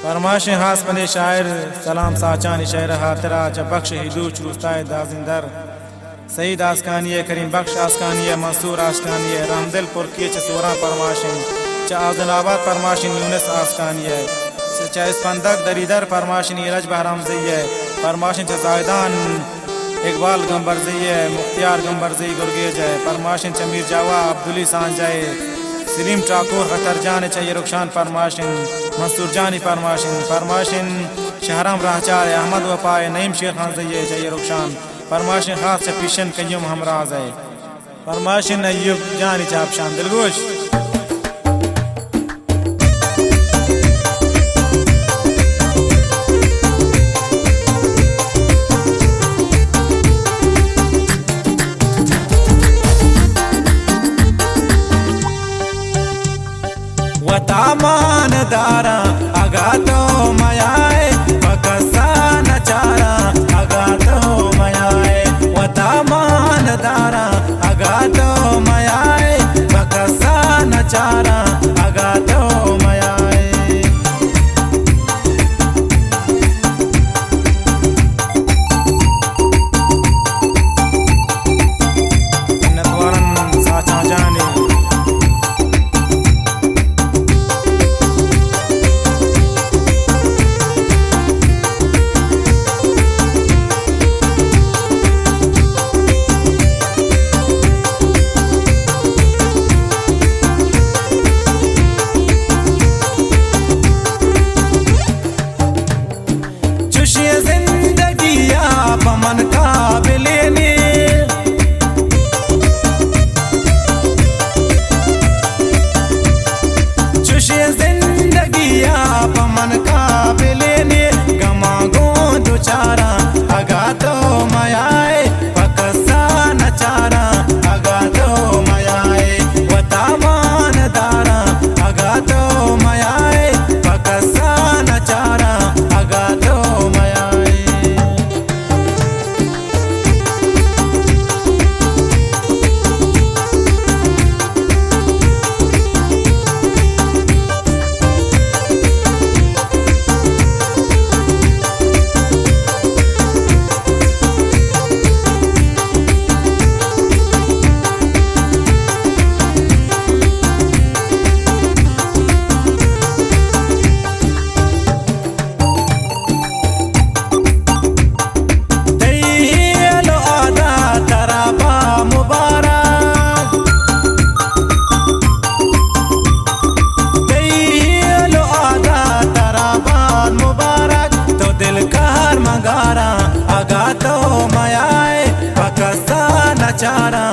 फरमाश हास पने शायर सलाम साचानी शायर हातरा च बख्श हिदूच रुस्ताए दाजिंदर सईद आसकानी करीम बख्श आसकानी मंसूर आसकानी रामदिल पुरकी च सोरा फरमाशिन च आजनाबाद फरमाशिन यूनिस आसकानी च स्पंदक दरीदर फरमाशिन इरज बहराम जई फरमाशिन च जायदान इकबाल गंबरजई मुख्तियार गंबरजई गुरगेज है फरमाशिन च मीर जावा अब्दुली सांजाए सलीम ठाकुर खतर जान चाहिए रुखशान फरमाशिन मंसूर जानी फरमाशिन शहराम राहचार अहमद वफाए नईम शेख खान जइए चाहिए रुखशान फरमाशिन खास से पिशन कयूम हमराज है फरमाशिन अय्यूब जानी चापशान दिलगोश वतामान दारा अगातो मयाए पकसा नचारा अगातो मयाए वतामान दारा अगातो मयाए पकसा नचारा अगातो मयाए नतवारन साचा जाने पमन काबिले ने चुशे जिंदगी पमन काबिले ने गमा गो दुचारा अगा तो मयाए पकसा नचारा अगा तो मयाए वतामान दारा अगा तो मयाए पकसा नचारा अगा तो मयाए अगा तो मयाए पकसा नचारा